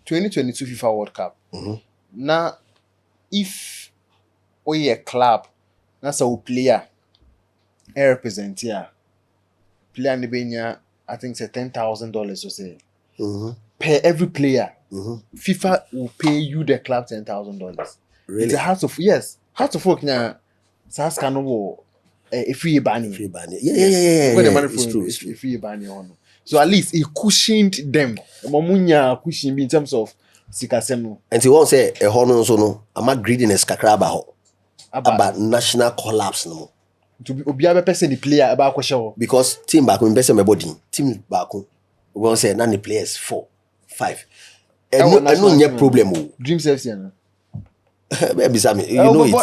2022 FIFA World Cup. Now, if we a club, that's a player, a represent here, player in the Benya, I think it's $10,000 or say. Per every player, FIFA will pay you the club $10,000. Really? It's a heart of work now. SAS can no a free banning. Yeah. When the money It's from true. is free banning on. So at least it cushioned them. Mamunya cushion in terms of sikasemu. And he won't say a honor so no. I'm not greediness kakra about national collapse no. To be obiabe person the player about question. Because team back when person my body team back we won't say none the players 4, 5. And no any problem. Dreams FC. Baby Sammy, you know it.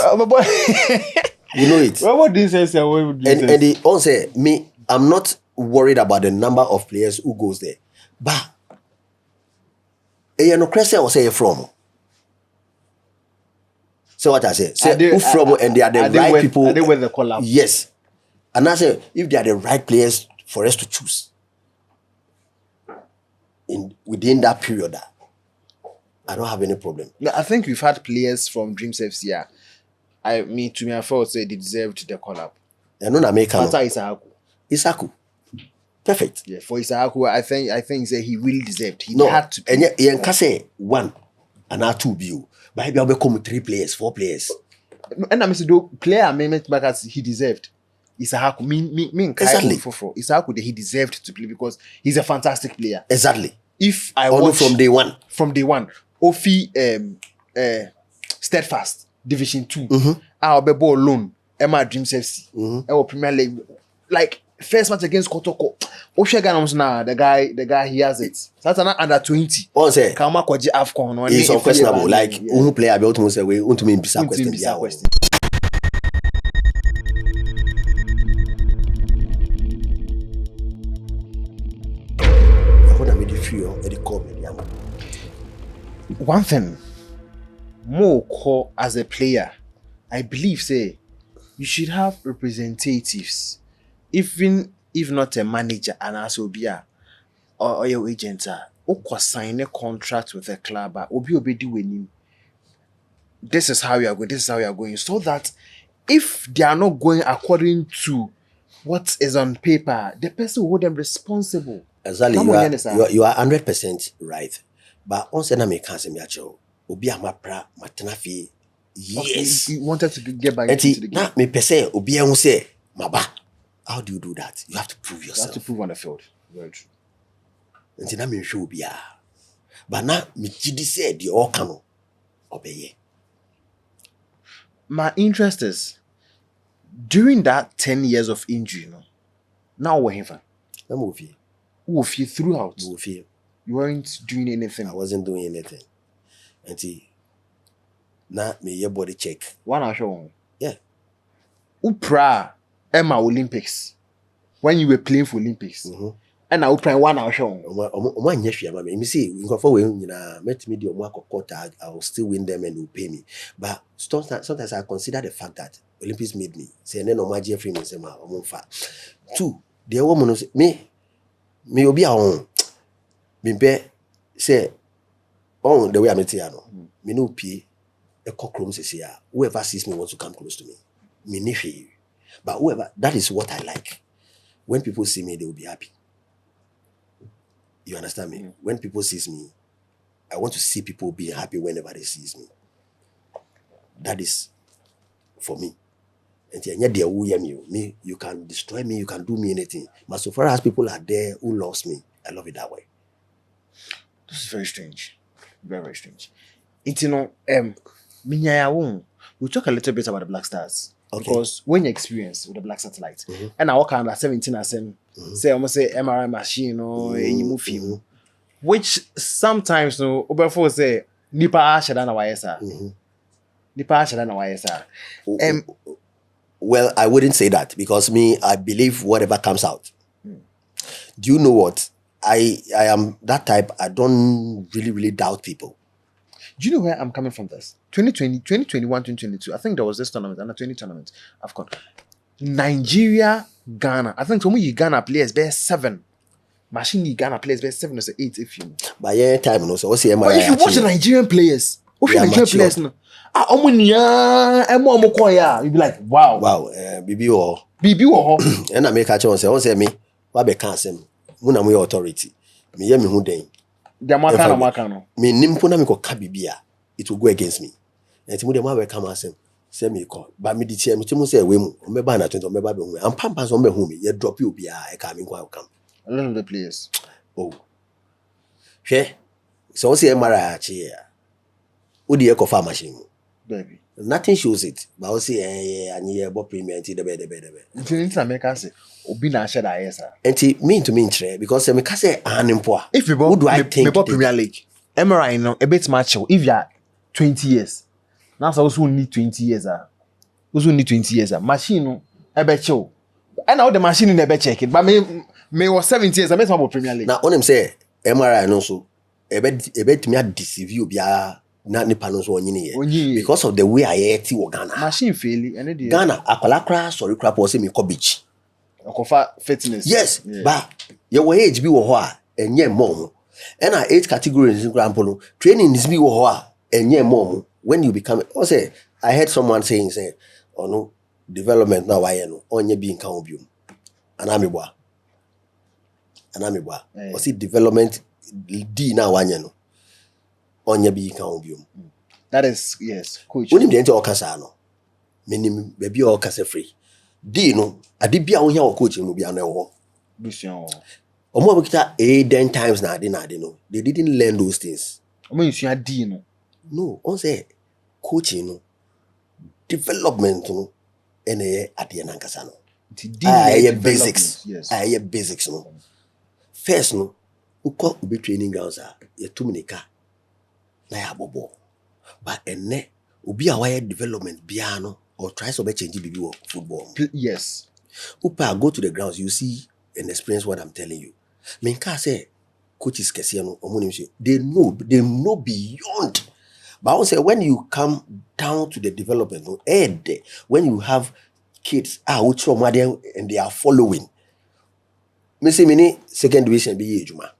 You know it. What did you say? And they all say, me, I'm not worried about the number of players who goes there. But, no question will say from. So what I say? Say who from and they are the right people. Are they with the collab? Yes. And I say, if they are the right players for us to choose within that period, I don't have any problem. No, I think we've had players from Dreams FC. I felt say they deserved the collab. I know American. Isaku. Perfect. Yeah, for Isaku, I think say he really deserved. He had to. And yet, you can say 1 and now 2 view. But maybe I'll become 3 players, 4 players. And I mean, do player amendment back as he deserved. Isaku, exactly. Isaku, he deserved to play because he's a fantastic player. Exactly. If I watch from day one, Ofi Steadfast Division 2, I'll be ball alone. Emma Dreams FC, our Premier League, like first match against Kotoko. Now the guy he has it. So that's not under 20. Oh, say Kama kwaji AFCON. It's unquestionable. Like who play about to say we want to mean bisa question. One thing, more as a player, I believe say you should have representatives, even if not a manager and also be or your agent or sign a contract with a club or be doing. This is how you are going. This is how you are going. So that if they are not going according to what is on paper, the person will hold them responsible. Exactly, you are 100% right. But once I make cancer, me actually, obi amapra matanafi. Yes, you wanted to get back into the game. Now, me person obi who say, maba. How do you do that? You have to prove yourself. You have to prove on the field. Very true. And now me show obi but now me jidi said the all can obey. My interest is during that 10 years of injury, now we're here. I'm with you. With you throughout. With you. You weren't doing anything. I wasn't doing anything. Until now, me your body check. One hour show. Yeah. Upra Emma Olympics. When you were playing for Olympics. And I will play 1 hour show. One year, me see, met me the I will still win them and will pay me. But sometimes I consider the fact that Olympics made me. Say, no, my GFA means I'm fat. 2, the woman me will be our own. Me say, oh, the way I'm saying, me no pay a cockroach says here. Whoever sees me wants to come close to me. Me never. But whoever, that is what I like. When people see me, they will be happy. You understand me? When people sees me, I want to see people being happy whenever they sees me. That is for me. And me, you can destroy me, you can do me anything. But so far as people are there who loves me, I love it that way. This is very strange. Very, very strange. It's, we'll talk a little bit about the Black Stars. Okay. Because when you experience with the Black Satellite, and I work under 17 as say almost say MRI machine or you move film, which sometimes before say nipa ashada na wayesa. Nipa ashada na wayesa. Well, I wouldn't say that because me, I believe whatever comes out. Do you know what? I am that type. I don't really doubt people. Do you know where I'm coming from this? 2020, 2021, 2022. I think there was this tournament, under 20 tournament. I've got Nigeria, Ghana. I think some of you Ghana players, there's 7. machine Ghana players best 7 or 8 if you know. By your time no so what's the But if you watch the Nigerian players, They are Nigerian matured. players no. You be like, wow. Wow, bibi or And I make a chance say me what be can say when am authority. Me hear me who den. the Makano. Me nimpo na me ko ka bibia it will go against me. And timu dem we come asem say me call. But me di tie me timu say we mu o me ba na 20 o me ba be hu. Am pampa so me hu me ye drop you bia e ka me kwa come. A lot of the players. Oh. Hwe. So say mara achi ya. Odi e ko fa machine. Baby. Nothing shows it. But I say and you about premium the be. It's American say obi na share that yes sir. And mean to mean tre because me ka say animpo. If you who do I think me Premier League. MRI no a bit match if you are 20 years. Now so also need 20 years also need 20 years machine no e be chill. And now the machine in be check it. But me was 70 years I met about Premier League. Now on him say MRI no so e bet me deceive you bia na nipa no so onyini because of the way I ate Ghana. Machine fail and the Ghana akwala sorry crap was say me ko beach. Okofa fitness. Yes, yeah. But your age be wo ho a enye mom. And our age categories in example training is be wo ho a enye mom when you become say I heard someone saying say oh no development now why no onye bi nka obium. Anamibwa. O see development D now wanye no. Onye bi nka obium. That is yes, coach. When you enter okasa no. Minim baby okasa free. D no ade bia wo hia wo coach no bia no wo. Busion. Omo abikita 10 times na ade no. They didn't learn those things. Omo insua D no. No, on say coaching no development no ene ade na nkasa no. D basics. Yes. Basics no. First no uko ubi training grounds a ye tuminika na ya bobo. But ene ubi a wire development bia no or try to change bibi wo football. Yes. Upa go to the grounds you see and experience what I'm telling you. Menka say coaches kese no omonim say they know beyond. But I say when you come down to the development no when you have kids which from and they are following. Me say mini second division be ejuma.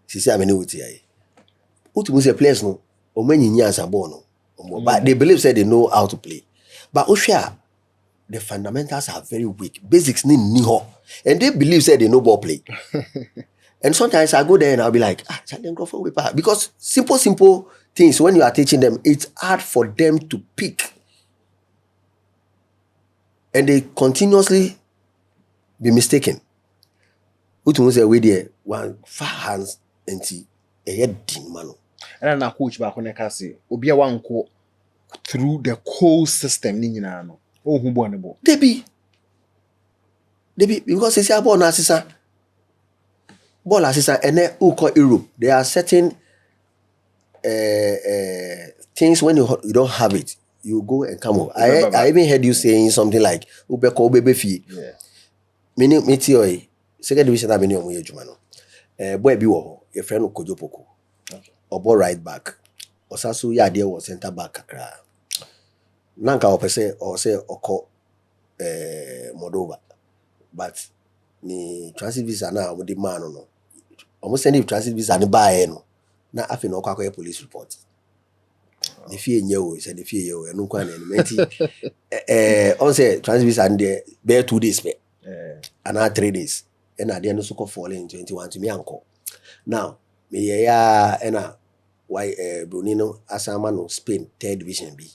She say am any wuti ai. Utu say players no omanyinya asabo no. But they believe say they know how to play. But Oshia the fundamentals are very weak. Basics ni ho. And they believe say they know ball play. And sometimes I go there and I'll be like, then go for paper. Because simple things when you are teaching them, it's hard for them to pick. And they continuously be mistaken. Utu say we there one far hands and see a head din mano. And na coach back on the say obi a wan ko through the whole system ni nyina no. Oh hu bo ne bo. They be because they say ball na assistant. Ball assistant and then who call Europe. There are certain things when you don't have it, you go and come up. I even heard you saying something like Ube ko bebe fi. Yeah. Me ti second division na me ni omo yejuma no. Boy bi wo ho, your friend Kojo Poko. Okay. Obo right back. Osasu ya there was center back kakra. Nanka opese or say oko Moldova. But ni transit visa na omo di man no. Almost send transit visa ni buy no. Na afi no kwa police report. The fear nyewo say the fear yo enu kwa na enti on say transit visa and there bear 2 days be. And 3 days. And at the end also fall in 21 to me uncle. Now me ya ena why Brunino asama no Spain 3rd division B.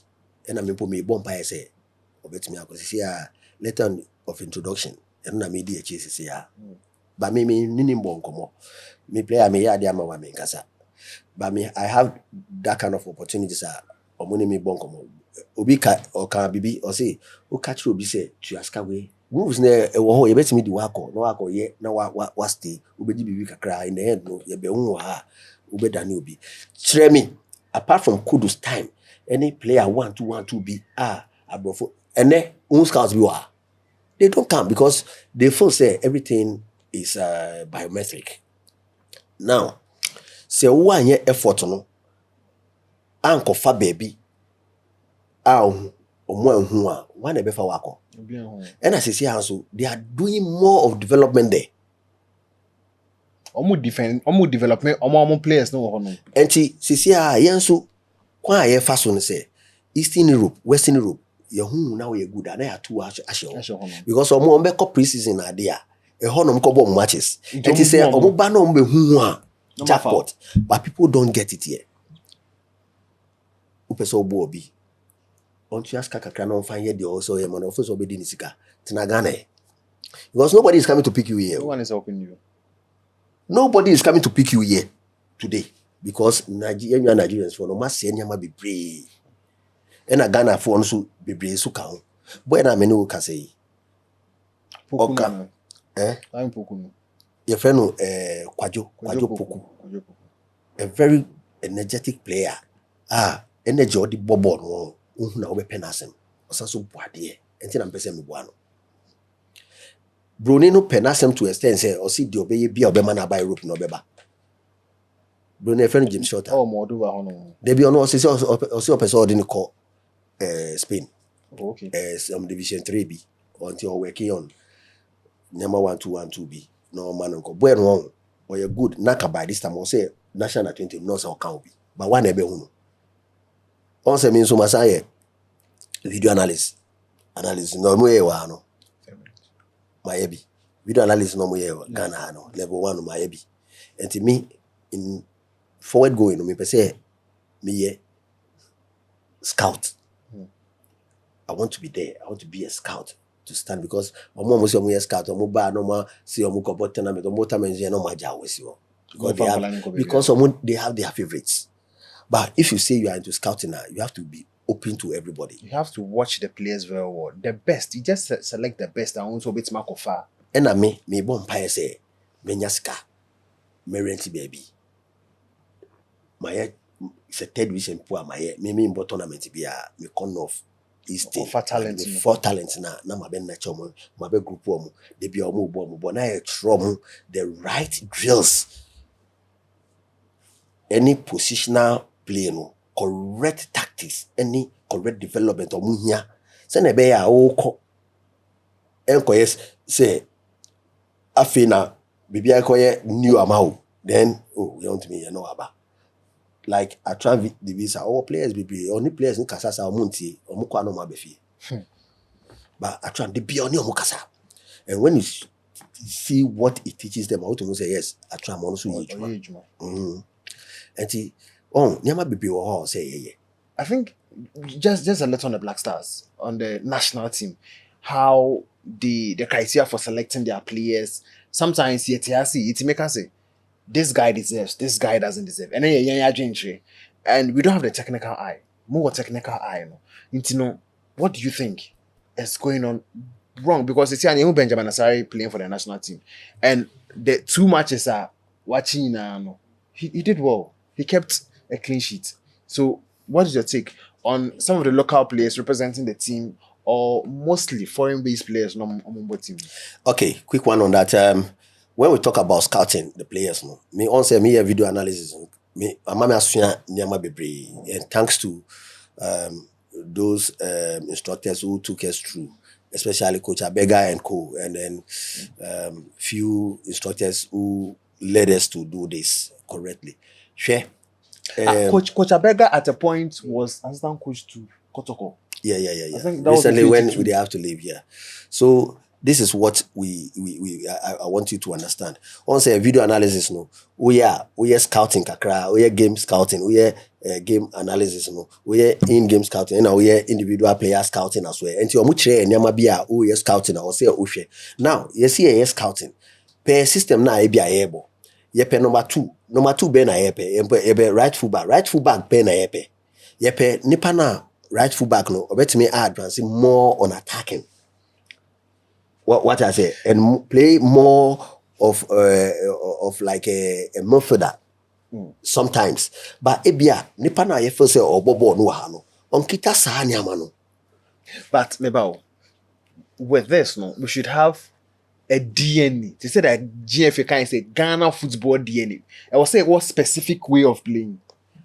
And I mean me bomb say obetimi uncle see letter of introduction and na me dey chase see ya. But me nini bon komo. Me player me ya dey ama wa me nkasa. But me I have that kind of opportunities omoni me bon komo. Obi ka or can bibi or say o catch obi say to ask away. Moves na ewo ho ye betimi di wako na wako ye na wa stay obeji bibi kakra in the end no ye be hu ha obedani obi. Try me apart from Kudus time any player 1-2 be abrofo and then scouts be wa. They don't come because they feel say everything is biometric. Now, say one year effort no anko fa baby omo hu a one be fa wako. And as you see also they are doing more of development there. Omo development, omo players no ho no. Enti sisi a yen so kwa ye fa so no say Eastern Europe, Western Europe, ye hu na we good na ya two ahye ho. Because omo be cop pre-season na dey a ho no ko bom matches. Enti say omo ba no be hu a jackpot, but people don't get it here. Upeso obo obi. Onto ask kakra na on ye dey also ye man office obedi ni sika. Tina Ghana. Because nobody is coming to pick you here. No one is helping you. Nobody is coming to pick you here today because Nigerians for no mass anyama be brave. And a Ghana for also be brave so count. Boy na many can say. Oka. I'm Poku. Your friend Gajio Poku. A very energetic player. Energy or the bobo no na we penasem. Osaso boade. Enti na mpese me boano. Bruni no penasem to extend say or see the obey be obema na buy rope no beba. Bruni friend James Shorter. Oh mo do wa no. They be ono say person ordinary call Spain. Okay. Division 3B until working on number 1212B. No man uncle. Boy no or you good naka by this time or say national 20 no say can be. But one ebe hunu. On say mean so masaye video analyst no mo e wa no. Mayebi. Video analysis no more Ghana no level 1 Mayebi. And to me in forward going me say me scout. I want to be there. I want to be a scout to stand because omo say omo scout omo ba no ma see omo ko bot tournament omo tournament no ma ja we see because they have their favorites. But if you say you are into scouting now, you have to be open to everybody. You have to watch the players very well. The best. You just select the best and also bit mark of far. And me bon pie say, menyaska, me renti baby. My it's a third vision poor my me in tournament be me con of East for talent. For talent na my ben nature my be group omo they be omo but na e tro the right drills. Any positional play no correct tactics, any correct development or muhia. Say na be ya o yes say afina bibi akoye new amount then you want me you know about like I try the visa all players bibi only players in kasasa omunti omukwa no mabefi. But I try the be only omukasa. And when you see what it teaches them, how to say yes, I try also huge. And Nyama Bibi or say yeah. I think just a little on the Black Stars on the national team, how the criteria for selecting their players sometimes it make us say this guy deserves, this guy doesn't deserve, and then and we don't have the technical eye, more technical eye. What do you think is going on wrong? Because it's Benjamin Asari playing for the national team, and the 2 matches are watching now. He did well. He kept a clean sheet. So, what is your take on some of the local players representing the team, or mostly foreign-based players on the team? Okay, quick one on that. When we talk about scouting the players, me also me a video analysis. Me, and thanks to those instructors who took us through, especially Coach Abega and co, and then few instructors who led us to do this correctly. Sure. Coach Abega at a point was assistant coach to Kotoko. Yeah. Recently when we have to leave here. So this is what I want you to understand. On say video analysis we are scouting kakra, we are game scouting, we are game analysis we are in-game scouting, and we are individual player scouting as well. And you much nyama bia we are scouting or say ohwe. Now, you see scouting. Per system na e bia able. Yepe number 2 be na yepe right fullback be na yepe nipa na right fullback no obetimi advance more on attacking what I say and play more of like a midfielder sometimes, but ebia nipa na ye feel say obobo no ha no onkita saa nyama no. But Mebao, with this we should have a DNA. They said that GFA can't say Ghana football DNA. I will say what specific way of playing.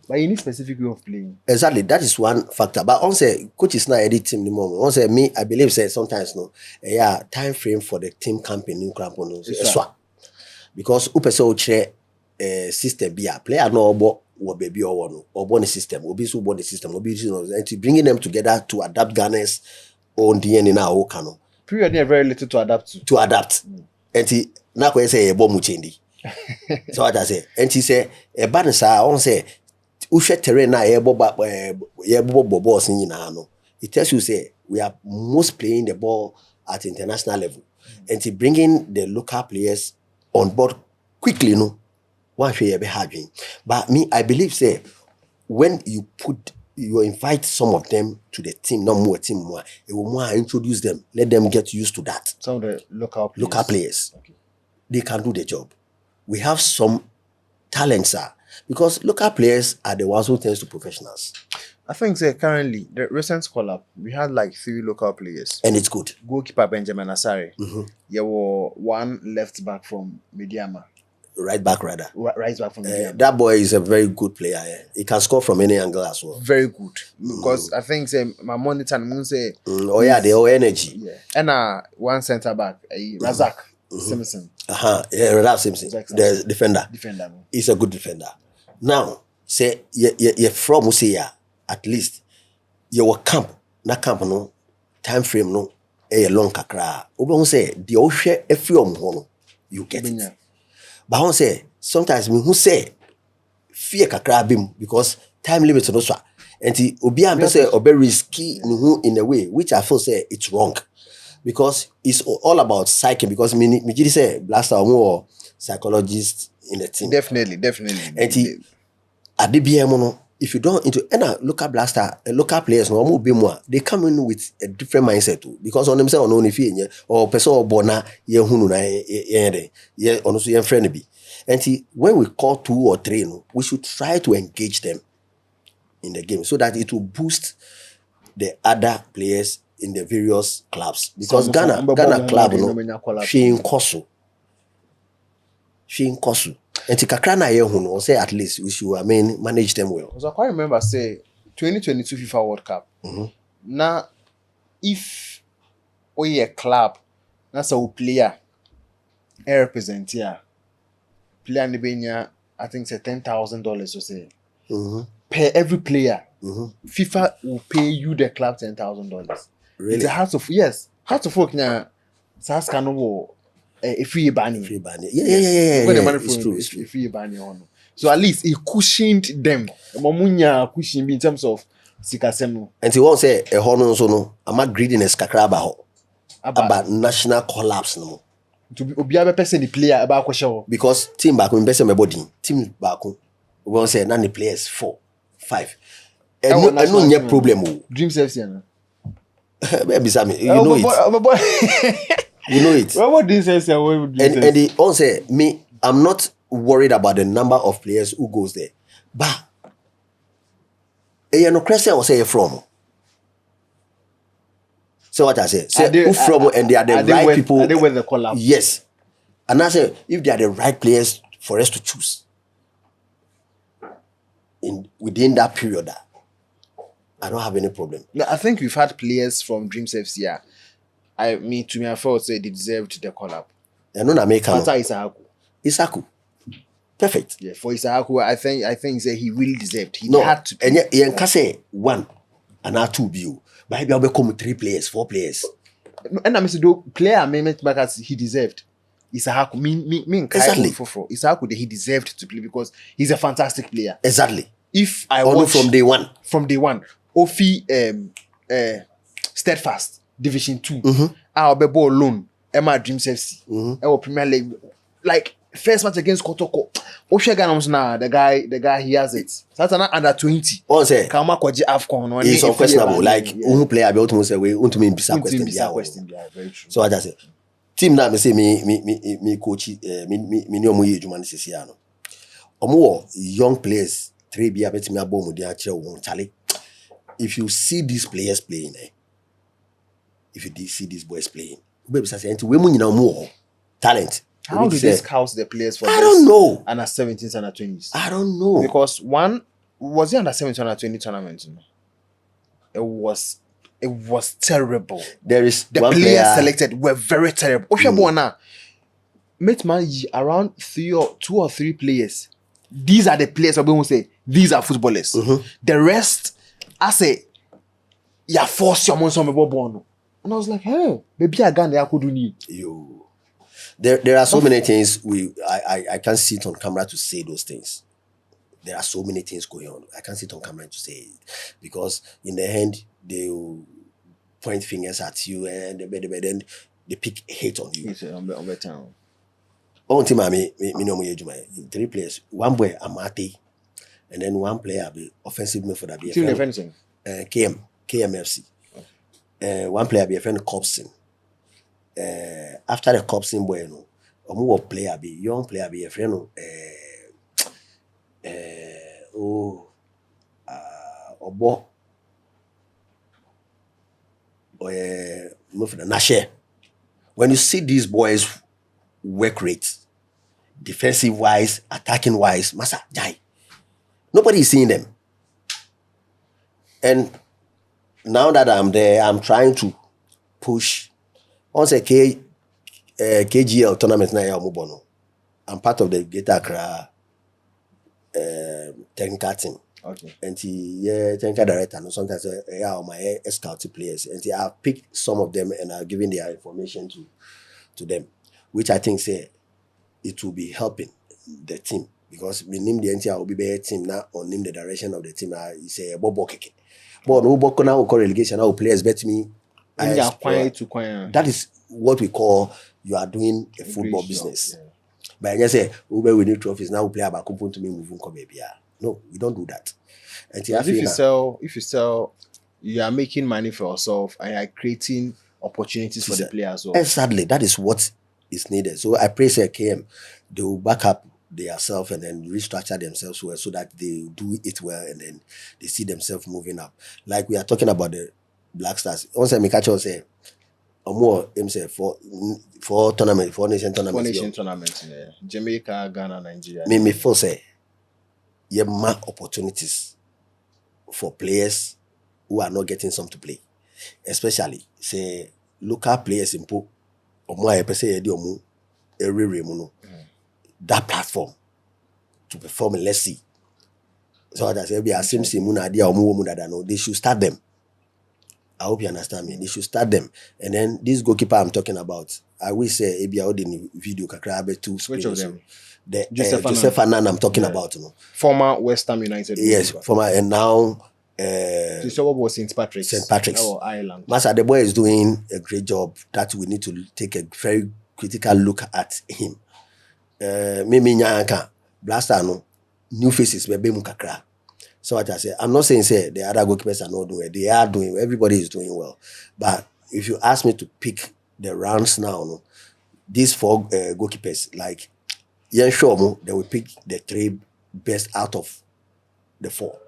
But you need specific way of playing. Exactly, that is one factor. But on say coach is not editing team anymore. On say me, I believe say sometimes time frame for the team campaign in Crampon. because upese o chere system be a player no obo wo baby or no obo the system obi so obo the system obi so and bringing them together to adapt Ghana's own DNA na o kano period there very little to adapt to. And na ko say e bo mu chendi so what I say and he say e ba ne sa on say uhwe terrain na ye bo balls nyina no it tells you say we are most playing the ball at international level and he bringing the local players on board quickly no one share be hard. But me I believe say when you invite some of them to the team, not more team more, it will more introduce them, let them get used to that. Some of the local players. Okay. They can do the job. We have some talents, because local players are the ones who turn to professionals. I think currently the recent call-up, we had like 3 local players. And it's good. Goalkeeper Benjamin Asare. There were 1 left back from Mediama. Right back rather. Right back from Mediama. That boy is a very good player. He can score from any angle as well. Very good. Because I think my monitor and say the whole energy. Yeah. And 1 centre back, Razak Simpson. Yeah, Razak Simpson. The defender. He's a good defender. Now, say you from say at least your camp no time frame no long kakra. Obo say the ohwe efiom ho no you get it. But I say sometimes me who say fear kakra bim because time limit no so. And obi am say obe risky in a way which I feel say it's wrong. Because it's all about psyche. Because me say Blaster more psychologist in the team. Definitely. And at the BM, if you don't into any local blaster, local players no be more, they come in with a different mindset too. Because on themselves no if or person or bona ye hunu na ye on so ye friend be. And when we call 2 or 3, no, we should try to engage them in the game so that it will boost the other players in the various clubs. Because Ghana club no she in Kosu. And kakra na ye hunu say at least we should manage them well. Because I quite remember say 2022 FIFA World Cup. Now if we a club that's a player represent here player nibenya I think say $10,000 or say per every player. FIFA will pay you the club $10,000. Really? It's a house of folk now. Sas cano if we ban Yeah. It's true. If we ban you, so at least it cushioned them. Mamunya cushion in terms of sikasemu. And he won't say a honor so no. I'm not greediness kakraba ho about national collapse no. To be obiabe person the player about question because team back when person my body team back we won't say none the players 4, 5. And no nye problem. Dreams FC na. Baby Sammy, you know it. You know it. What Dreams FC? And they all say me, I'm not worried about the number of players who goes there, but no Christian will say from. So what I say who from and they are the right people. Are they with the collab? Yes, and I say if they are the right players for us to choose within that period. I don't have any problem. No, I think we've had players from Dreams FC. I felt say they deserved the call-up. I know American. Isaku. Perfect. Yeah, for Isaku, I think say he really deserved. He had to. And you can say 1 and not 2 view. But maybe I'll become 3 players, 4 players. And I'm saying player meant back as he deserved. Isaku, exactly. Isaku, he deserved to play because he's a fantastic player. Exactly. If I watch from day one. Ofi Steadfast Division 2. I'll be ball alone. Emma Dreams FC. Our Premier League, like first match against Kotoko. Oshega now the guy he has it. That's an under 20. On say Kama kwaji AFCON. It's unquestionable. Like who player about to say we want to mean bisa question. Very true. So I just say team na me say me coach me omo ye adwuma ne sesi ano. Omo young players 3 bia betimi abom mu dia kire wo chale. If you see these players playing, if you see these boys playing, baby say we mu nyina omo talent. How do they scout the players for I don't know. Under 17s, under 20s? I don't know. Because one was the under 17 under 20 tournament. It was terrible. There is the one players player selected were very terrible. Met man around 2 or 3 players. These are the players we will say these are footballers. The rest, I say, yeah, force your money some born. And I was like, hey, maybe I could do need. You. There are so many things I can't sit on camera to say those things. There are so many things going on. I can't sit on camera to say it because in the end they will point fingers at you and then they pick hate on you. It's on the town. Oh, team me 3 players. One boy Amate, and then one player be offensive midfielder be Team defending. KMFC. One player be a friend Cobson. After the Cobson boy, no, a player be young player be a friend Obo midfielder Nashe. When you see these boys work rate, defensive wise, attacking wise, massa jai. Nobody is seeing them. And now that I'm there, I'm trying to push. Once a KGL tournament now, I'm part of the Greater Accra technical team. Okay. And technical director, and sometimes my scout players. And I've picked some of them and I've given their information to them, which I think say it will be helping the team because we name the entire will be better team now or name the direction of the team. I say Bobo Keke. But no Boko now will relegation now players bet me. That is what we call you are doing a football business. Yeah. But I just say we need trophies now. We play about to me moving come baby. No, we don't do that. And if you sell, you are making money for yourself and you are creating opportunities for the players. And sadly, that is what is needed. So I pray say KM, they will back up themselves and then restructure themselves well so that they do it well and then they see themselves moving up. Like we are talking about the Black Stars. Once I make a say or more say for tournament, for nation tournaments. 4 nation tournaments, yeah. Jamaica, Ghana, Nigeria. Me feel say you have opportunities for players who are not getting some to play. Especially say local players in po or more that platform to perform and let's see. So as I say, they should start them. I hope you understand me. They should start them. And then this goalkeeper I'm talking about, I will say Abia Odin video Kakrabe to which of them? The Joseph Halm I'm talking about. Former West Ham United. Yes, former and now what was St. Patrick's? St. Patrick's. Oh, Ireland. Master, the boy is doing a great job that we need to take a very critical look at him. Mimi Nyanka, Blaster, no, new faces, Bebe Mukakra. So what I say, I'm not saying say the other goalkeepers are not doing it. They are doing, everybody is doing well. But if you ask me to pick the rounds now, no, these 4 goalkeepers, like Yen Shomo, they will pick the 3 best out of the 4.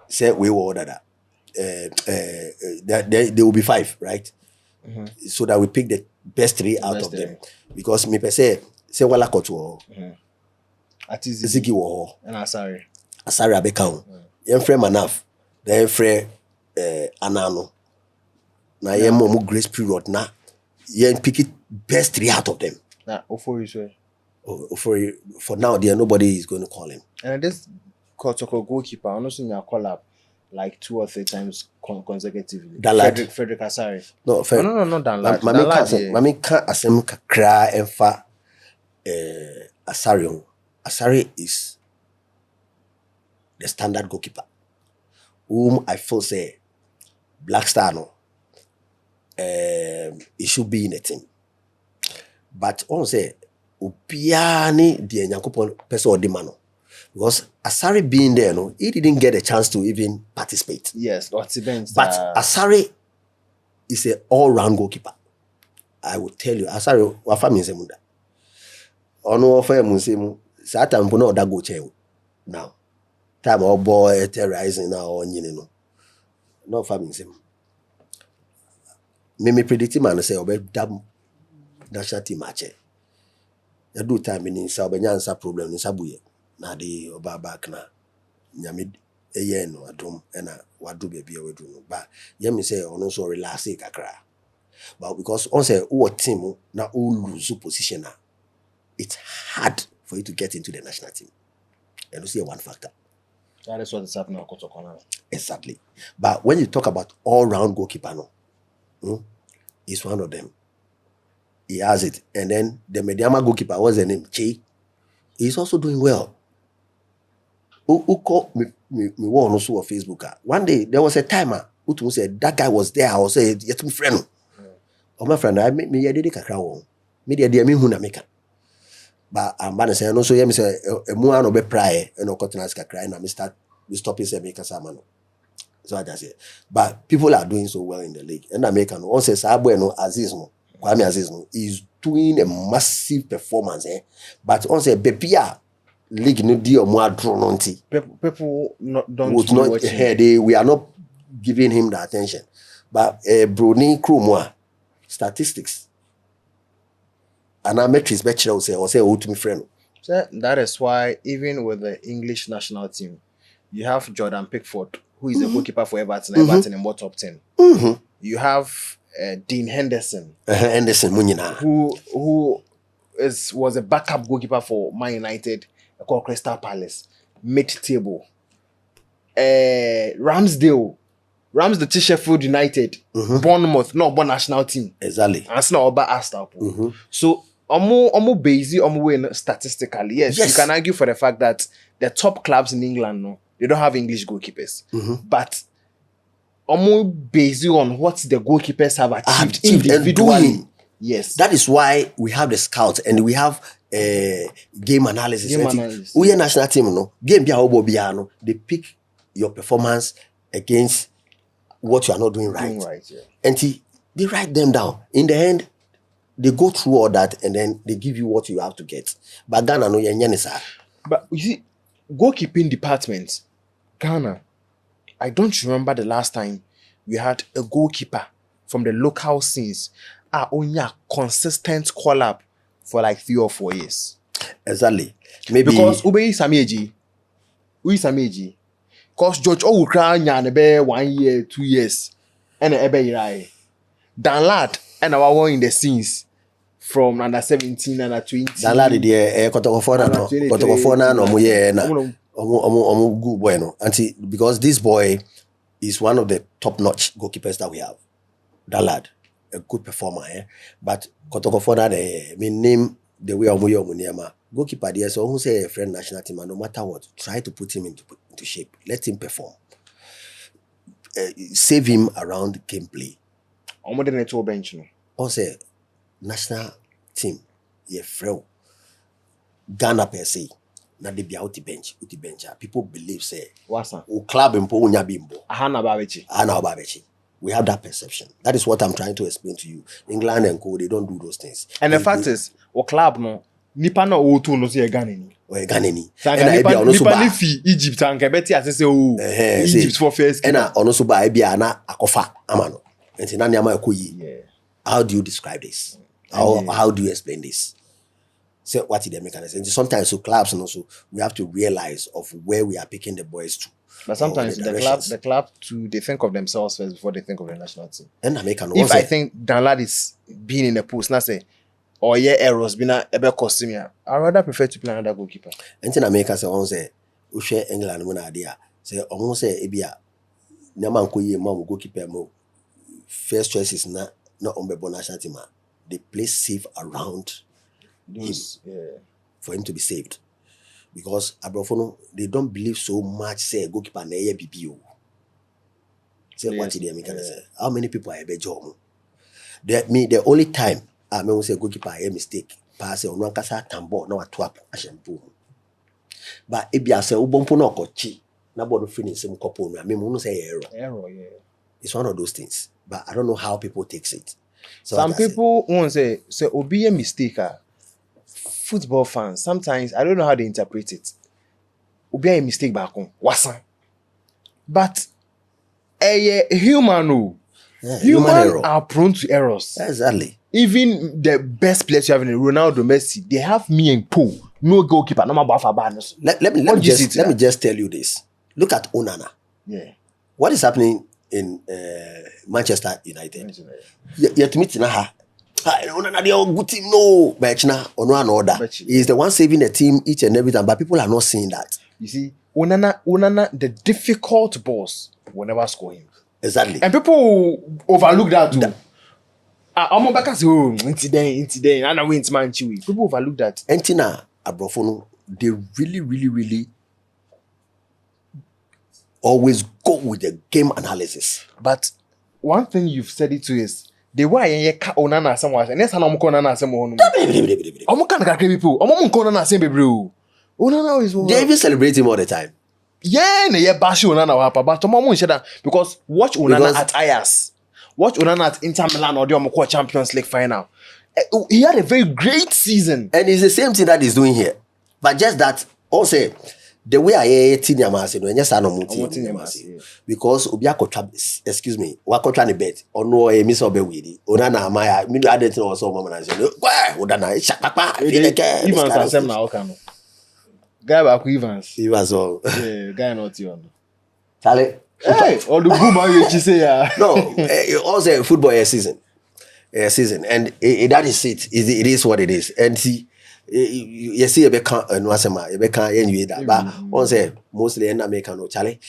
Say we will order that. There will be 5, right? Mm-hmm. So that we pick the best 3 out of them. Because me per se wala kotu Atizigi wo and Asari abeka yen frɛ Manaf then frɛ Anano na yen mo grace period na yen pick it best 3 out of them. Na Ofori for now there nobody is going to call him. And this Kotoko goalkeeper honestly na call up like 2 or 3 times consecutively. Frederick Asari. No, not that. Mami can't asem kakra emfa Asari. Asari is the standard goalkeeper whom I feel say Black Star no it should be in a team. But on say Upiani the Nyankopon person or demano. Because Asari being there, no, he didn't get a chance to even participate. Yes, but Asari is an all-round goalkeeper. I will tell you, Asari wafa minsemunda. Ono wafa munsemu. Sata mpono oda go chew. Now, time our boy terrorizing now on no. No fa minsemu. Me predict man say obe dam national team match. Ya do time in sa obenya answer problem ni sabuye. Na de oba back na nyame eye no adom na wadu baby we do no ba ye me say ono so relax kakra but because on say who team na who lose position na it's hard for you to get into the national team. And you see one factor. That is what is happening at Kotoko. Exactly. But when you talk about all-round goalkeeper, he's one of them. He has it. And then the Mediama goalkeeper, what's the name? Che. He's also doing well. Who called me one also on Facebook? One day there was a timer who said that guy was there. I was saying, "Yet my friend, oh my friend, I me did kakra me dey me hu na make." But I'm gonna say no. So yeah, me say a mua no be pry and no continents kakra and we stop it say make us man. So I just say, but people are doing so well in the league. And American no say Sabo no Aziz no Kwame Aziz no is doing a massive performance. But on say Bepia league no deal more drawn on people don't watch we are not giving him the attention. But Bruni crew more statistics. And I met his bachelor or say to me friend. So that is why even with the English national team, you have Jordan Pickford, who is a goalkeeper for Everton. Everton in what top 10? You have Dean Henderson, who was a backup goalkeeper for Man United, called Crystal Palace, mid-table. Ramsdale, Sheffield United, Bournemouth, not born national team. Exactly. And it's not about Aston. So, almost busy, almost statistically, yes, you can argue for the fact that the top clubs in England, no, they don't have English goalkeepers. But almost based on what the goalkeepers have achieved individually. Yes. That is why we have the scouts and we have game analysis. We are national team, no game no, they pick your performance against what you are not doing right. And they write them down. In the end, they go through all that and then they give you what you have to get. But Ghana no yenisa. But you see, goalkeeping department, Ghana, I don't remember the last time we had a goalkeeper from the local scenes only a consistent call up for like 3 or 4 years. Exactly. Maybe because Ube Samieji. Because George Owukra be 1 year, 2 years. And Ebe Irai. Dan Lad and our one in the scenes from under 17, under 20. Dan Lad the Kotokofona no muye na omu good boy no. Because this boy is one of the top-notch goalkeepers that we have. Dan Lad, a good performer, but Kotokofona the name the way omu goalkeeper there, so who say a friend national team, and no matter what, try to put him into shape. Let him perform. Save him around gameplay. Omo the network bench no. Also, national team, frail. Ghana per se, na they be out the bench. People believe say, Wasa? O club impo unya bimbo. Ahana Babechi. We have that perception. That is what I'm trying to explain to you. England and Co, they don't do those things. And the fact is, o club no, nipa na o2 no say Ghana ni. Ghana. Sanga nipa ni fi Egypt anka beti asese o Egypt for first. And ono so ba ebia na akofa amano. Enti na niama ekoyi. How do you describe this? How do you explain this? Say what did they make sense? Sometimes so clubs and also we have to realize of where we are picking the boys to. But sometimes the club too, they think of themselves first before they think of the national team. And if I think Dan Lad is being in the post, now say, or errors been a costume, I rather prefer to play another goalkeeper. And in America, say, we share England when idea. Say, almost say, Ebia, Naman Koye, mom goalkeeper mo. First choice is not on the national team. They play safe around him for him to be saved. Because Abrofono, they don't believe so much, say, goalkeeper na BPO. Say, what did they say? How many people are a job? The only time I may say goalkeeper a mistake, pass on one cassa tambo, no a twap, a shampoo. But if you say, Ubompo no kochi, nobody finish some couple, I mean, say error. It's one of those things. But I don't know how people takes it. So some people won't say, be a mistake. Football fans, sometimes I don't know how they interpret it. Obi a mistake back on wasan. But a human human are prone to errors. Exactly. Even the best players you have in Ronaldo, Messi, they have me and Paul. No goalkeeper, no matter. Let me just tell you this. Look at Onana. Yeah. What is happening in Manchester United? Yet meet Naha. Onana dey good team, no. But now, ono an order. He is the one saving the team each and every time, but people are not seeing that. You see, Onana, the difficult balls will never score him. Exactly. And people overlook that too. I'm back as oh, incident. I know win man chewy. People overlook that. Entina Abrofono, they really always go with the game analysis. But one thing you've said it to is the way you ka Onana somewhere. And yes, I'm Onana somewhere. I'm kind of people. I'm Onana same baby. Onana is. They even celebrate him all the time. Yeah, bash Onana wapa, but Tomo that because watch Onana at Ajax, watch Onana at Inter Milan or the Champions League final. He had a very great season, and it's the same thing that he's doing here, but just that also the way I Tinyamasi no just Tinyamasi because Obia excuse me, wakotra ne bet or no a miss obe widi Onana Maya me added to also mama na say Onana shakapa even Sam na okano. Guy back Evans. Evans all. Yeah, guy not you. Charlie. Hey, all the boom you say yeah. No, also football season. Season. And that is it. It is what it is. And see, you see a bit no asema, a bit anyway that. But on say mostly in America no Charlie.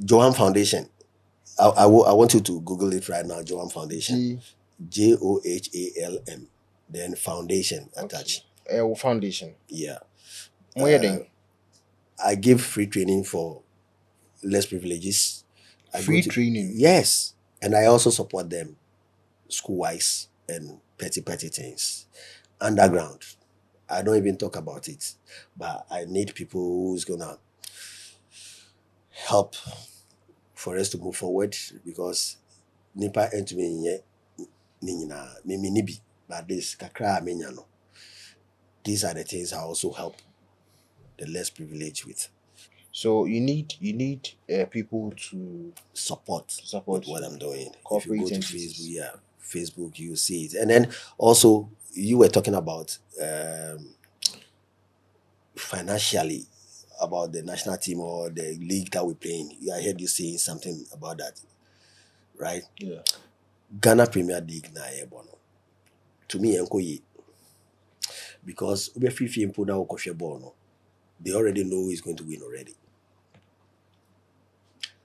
Johan Foundation. I want you to Google it right now. Johan Foundation. JOHALM. Then foundation attached. Foundation. Yeah. I give free training for less privileges. Free training? Yes. And I also support them school-wise and petty things. Underground. I don't even talk about it. But I need people who's going to help for us to move forward because nipa entumi ninyina nibi but this kakra menyano. These are the things I also help the less privileged with. So you need people to support what I'm doing. If you go to Facebook, Facebook, you see it. And then also you were talking about financially about the national team or the league that we play in. I heard you saying something about that, right? Yeah. Ghana Premier League na ebono. To me, enko because we free put down ball. They already know who is going to win already.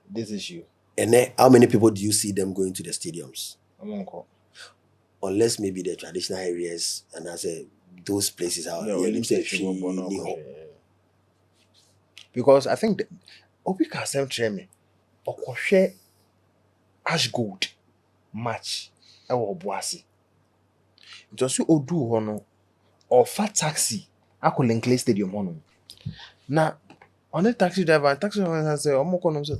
This issue. And then how many people do you see them going to the stadiums? Unless maybe the traditional areas and I say those places are because I think Obi Kasem Treme Okoshe Ash Gold match Boasi. Just you Odu Hono or Fat Taxi Akolenkle Stadium Hono. Now on the taxi driver say Omokonom says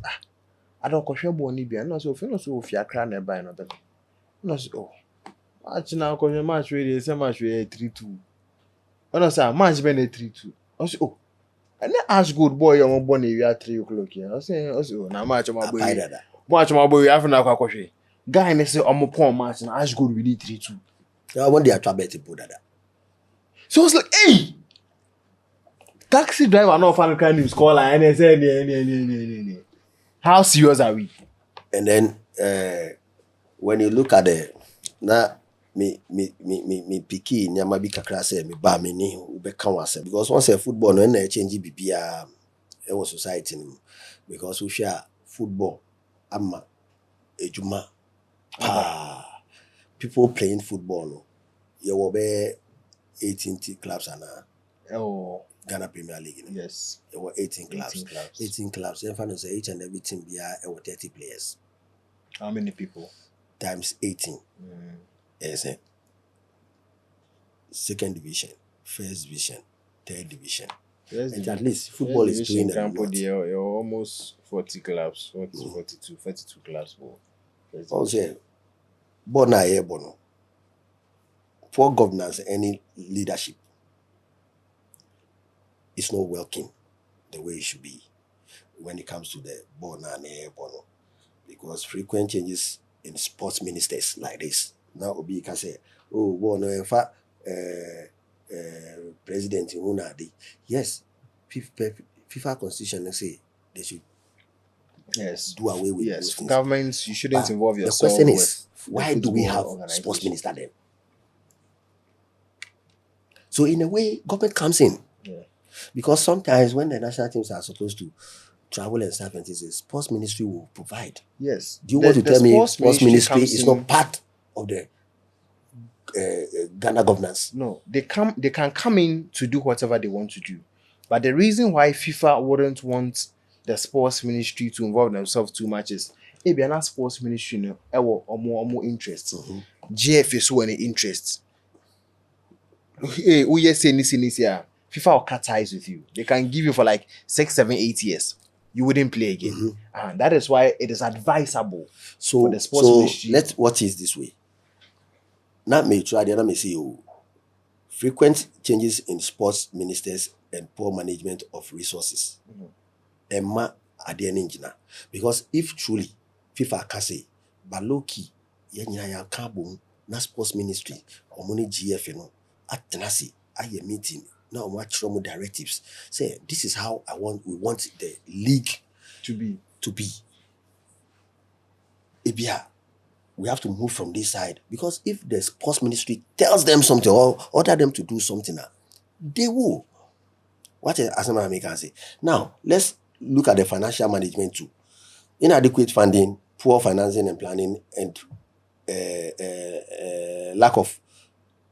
I don't question boni bi and so feel so if you cry nearby no better. No so match now question match really say match we 3-2. No say match be 3-2. Also and then Ash Good boy your born we are 3 o'clock here. I say also na match my boy. Match my boy we have na kwakoshe. Guy ne say omo pon match na Ash Good we did 3-2. I want the attribute to put that. So it's like hey taxi driver no fan can you score like and say how serious are we? And then when you look at the na me piki nyama bi kakra say me ba me ni ubeka wase because once a football no na change bibia e was society ni because we share football ama ejuma people playing football no you will be 18 clubs and Ghana Premier League. Yes. There were 18 clubs. 18 clubs. In fact, each and every team there were 30 players. How many people? Times 18. Yes. Second division, first division, third division. And at least football is doing a lot. You're almost 40 clubs, 42 clubs. Also, Bona Ebono. Poor governance, any leadership it's not working the way it should be when it comes to the Bona and Ebono. Because frequent changes in sports ministers like this. Now Obi can say, oh, Bona, in fact, President Unadi. Yes, FIFA Constitution say they should Yes. do away with Yes. those things. Governments, you shouldn't But involve the yourself question with is, the why do we have football sports organization. minister then? So in a way, government comes in. Yeah. Because sometimes when the national teams are supposed to travel and stuff, and things, the sports ministry will provide. Yes. Do you want to tell me sports ministry comes is in- not part of the Ghana governance? No, they can come in to do whatever they want to do. But the reason why FIFA wouldn't want the sports ministry to involve themselves too much is if you're not sports ministry, no, or more interests. GFA so any interests. Hey, oh yes, say this, yeah. FIFA will cut ties with you. They can give you for like 6, 7, 8 years. You wouldn't play again. And that is why it is advisable for the sports ministry. Let's watch it this way. Not me try the other me see you. Frequent changes in sports ministers and poor management of resources. Emma Adian engineer. Because if truly FIFA can say, but low key, ya carbon, na sports ministry, or money GFA no, at Tenassi, I meeting, now watch from directives. Say, this is how we want the league to be. Ibia, we have to move from this side, because if the sports ministry tells them something or order them to do something, they will. What is Asama can say? Now, let's look at the financial management too. Inadequate funding, poor financing and planning, and lack of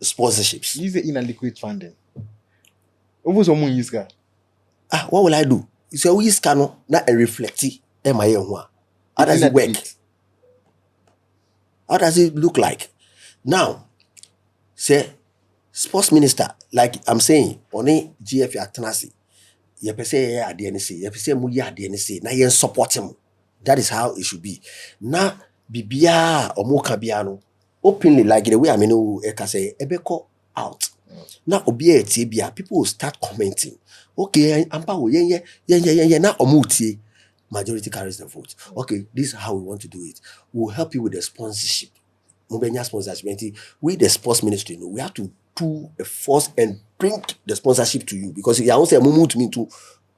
sponsorships. Use the inadequate funding. What will I do? It's always cannot not a reflective. How does it work? How does it look like? Now, say sports minister, like I'm saying, only GFA at Tenassi, you say yeah at the NC, you say muya at the NC, now you support him. That is how it should be. Now, bibia or mokabiano, openly like the way I mean, say ebeko out. Now, obia tibia, people will start commenting. Okay, yeah. Now omuti. Majority carries the vote. Okay, this is how we want to do it. We'll help you with the sponsorship. We, the sports ministry, we have to do a force and bring the sponsorship to you, because you don't say mumu to me to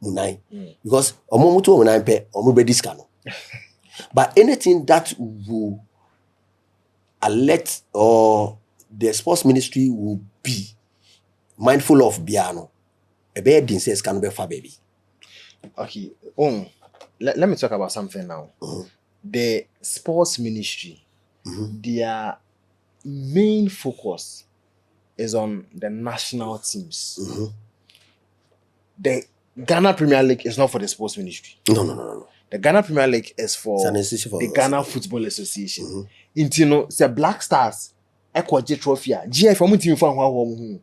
munai. Because omumu to munai pe omube discount. But anything that will alert or the sports ministry will be mindful of biano. A bed says can be far baby. Okay. Let me talk about something now. The sports ministry, their main focus is on the national teams. The Ghana Premier League is not for the sports ministry. No. The Ghana Premier League is for the Ghana Football Association. It's a Black Stars, Ekwaje Trophy, GFA team for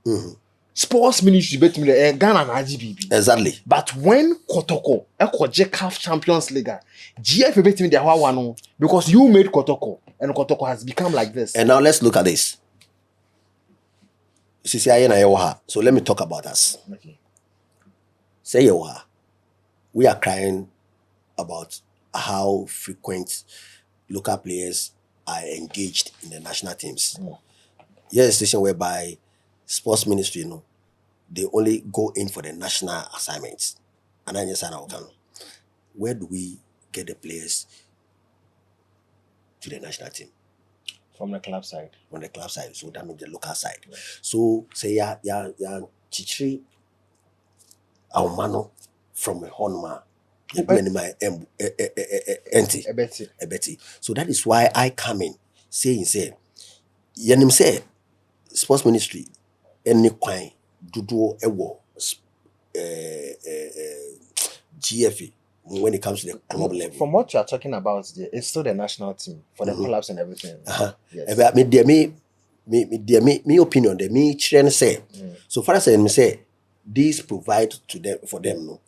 sports ministry bet me the Ghana and IGBB. Exactly. But when Kotoko, Ekwaje CAF Champions League, GFA bet me the one because you made Kotoko, and Kotoko has become like this. And now let's look at this. So let me talk about us. Okay. Say we are crying about how frequent local players are engaged in the national teams. Here's a situation whereby sports ministry, they only go in for the national assignments. And then where do we get the players to the national team? From the club side. From the club side. So that means the local side. Yeah. So say ya chichiri our mano from a honma. Ebeti. So that is why I come in saying Yenim say sports ministry any kind dudu ewo GFA when it comes to the club level. From what you are talking about, it's still the national team for the clubs and everything. Yes. Me opinion, me trend say. So far as I say, these provide to them for them. No,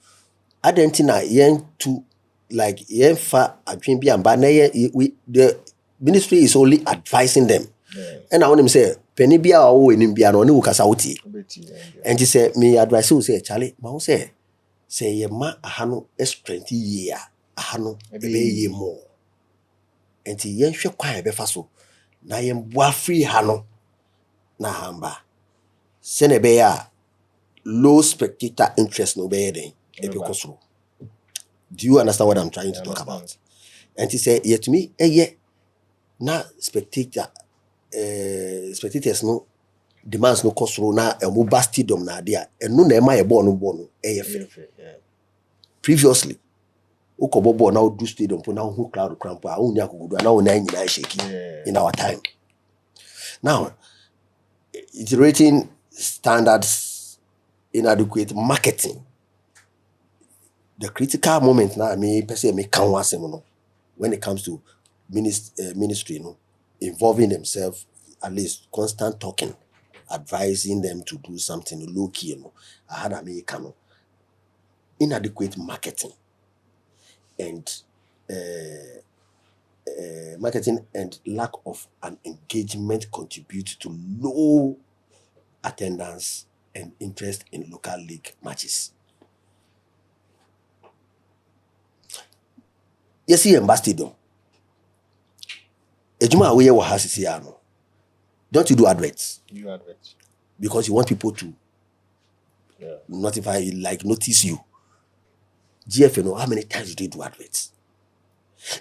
Argentina yen to like yen fa adwin bi amba na the ministry is only advising them. And I want them say penny bia o enim bia no ne wo kasa wuti. And he say me advice you say Charlie, ma say ye ma ahano strength year ahano ebe ye more. And yen hwe kwan ebe fa so na yen boa free hano na hamba. Sene be ya low spectator interest no be den ebe kosoro. Do you understand what I'm trying to talk about? And he said, yeah, to me, yeah, now spectators no demands no cost na a mobile stadium na there, and no na e born previously. Ukobobo now do stadium for now who crowd cramp only akugudu now na shaky in our time. Now, iterating standards, inadequate marketing. The critical moment now, me can when it comes to ministry, involving themselves, at least constant talking, advising them to do something low key, I had American inadequate marketing and marketing and lack of an engagement contribute to low attendance and interest in local league matches. Yes, here in Stadium. Ejuma away wa hasisi no. Don't you do adverts? You adverts. Because you want people to notify, like notice you. GFA, how many times do they do adverts?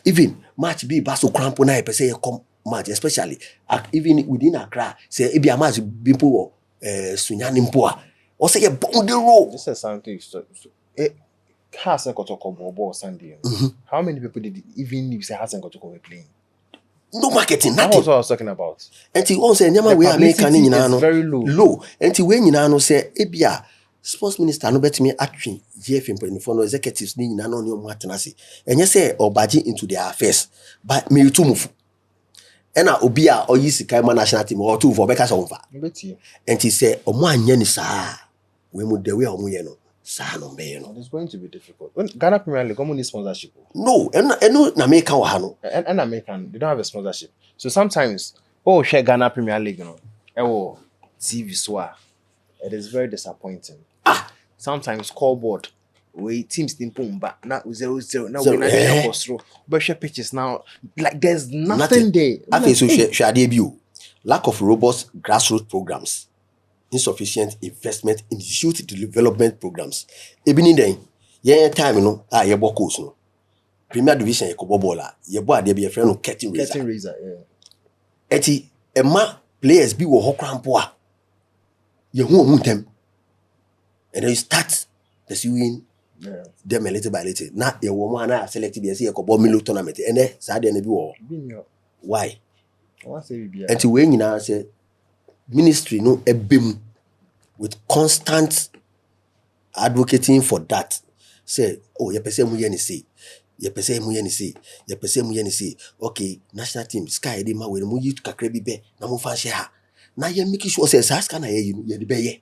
Even match be baso crampo na per se come match, especially even within Accra, say e be a match people Sunyani Mpoa. Or say a bomb the road. This is something Hassan Kotoko Sunday. How many people did even if say Hassan Kotoko playing? No marketing, nothing. That's what I was talking about. And he also nyama we American is very low. And he we nyina no say ebia sports minister no betimi atwe GFA for no executives ni nyina no ne omo atenase. Enye say obaje into their affairs. But me to move. Ena obi a oyi sika ma national team or two for beka so mfa. And he say omo anye ni saa. We mu the way omo ye no. It's going to be difficult. When Ghana Premier League, common need sponsorship. No, and American wahano. And American, they don't have a sponsorship. So sometimes, share Ghana Premier League, TV soa. It is very disappointing. Sometimes scoreboard, we teams didn't put back. Now 0-0. Now we're not through. But share pitches now, like there's nothing there. I think so. Share debut. Lack of robust grassroots programs. Insufficient investment in youth development programs. Even in the time, you bo course no. Premier Division you bo bola. You bo there be a friend curtain raiser. Eti ema players be wo hokrampo a. You hu them. And then you start pursuing them a little by little. Now you woman na select be say you bo milo tournament. Ene sa dey na bi wo. Why? Enti we nyina say ministry no ebem with constant advocating for that. Say, you person mu ye ni say. You person mu ye ni say. You person mu ye ni say. Okay, national team sky dey ma we mu yi kakra bi be na mu fan share ha. Na ye make sure say sky na ye dey be ye.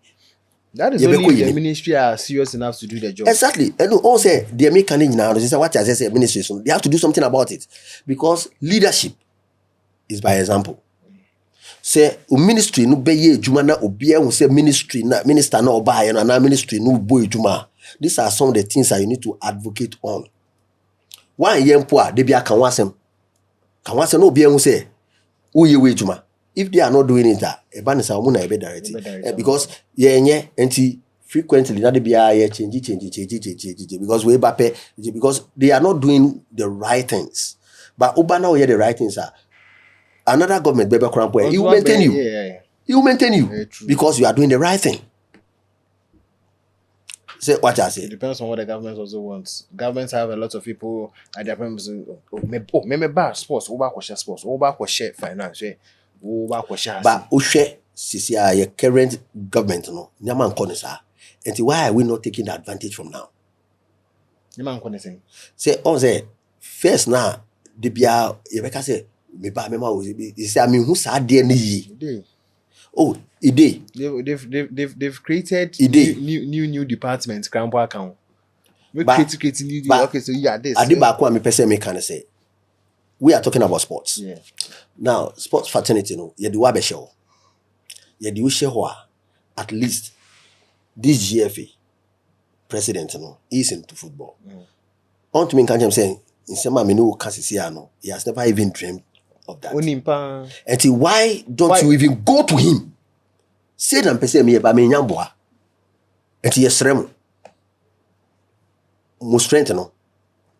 That is only if the ministry are serious enough to do the job. Exactly. And all say they make an now. This is what I say administration. They have to do something about it. Because leadership is by example. Say ministry no be ye juma na obi e say ministry na minister na oba ye na ministry no boy juma. These are some of the things that you need to advocate on. One yempo a de bia kan wasem no obi e say uye we juma. If they are not doing it, e ba ne sa omo na e be direct. Because ye nye enti frequently na de bia ye change because we bape because they are not doing the right things. But oba na we the right things are another government bebe crampo he will maintain you. He will maintain you because you are doing the right thing. Say what I say. It depends on what the government also wants. Governments have a lot of people at their premises. Me bar sports, over share finance, over share. But share CCI your current government no. Nyaman konesa. And why are we not taking the advantage from now? Nyaman konesa. Say first now the bia you say me ba me ma o say I mean who sa there ni yi. Oh, they've created new departments. Crampo account. We create new. Okay, so yeah, this. I did back one me person me can say. We are talking about sports. Yeah. Now, sports fraternity no. You do wabe show. You do share at least this GFA president no is into football. On to me can saying in some me no no. He has never even dreamed of that. And why don't you even go to him? Say them person me ba me nyamboa. And yes rem. Mo strength no.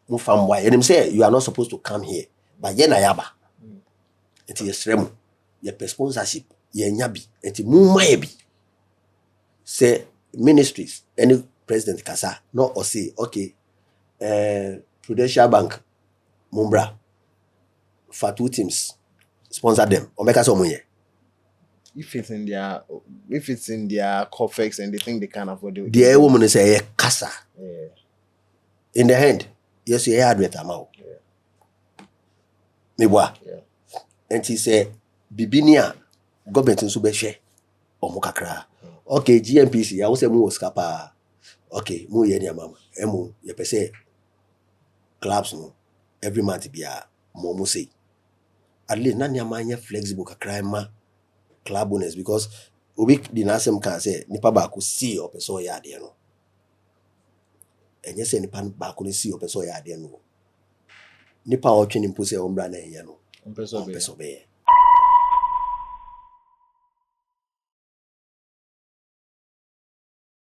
Mufam why and him say you are not supposed to come here. But yena yaba. Enti yesrem ye sponsorship ye nyabi enti mumma bi say ministries any president kasa no or say okay Prudential Bank mumbra for 2 teams sponsor them or make us omunye. If it's in their coffers and they think they can afford it. The woman say kasa. Yeah. In the hand, yes, you had with amount. Yeah. Me boa. Yeah. And he say bibinia government nso be hwe omo kakra. Okay, GMPC, I will say mu skapa. Okay, mu ye nia mama. Emu ye pese clubs no every month bia mo say. At least na nia manya flexible kakra ma club owners because obi di na asem kan say nipa ba ko see o pese o ya de no. Enye say nipa ba ko see o pese o ya de no. Nipa o twe ni mpo say o mbra na enye no. Peso be.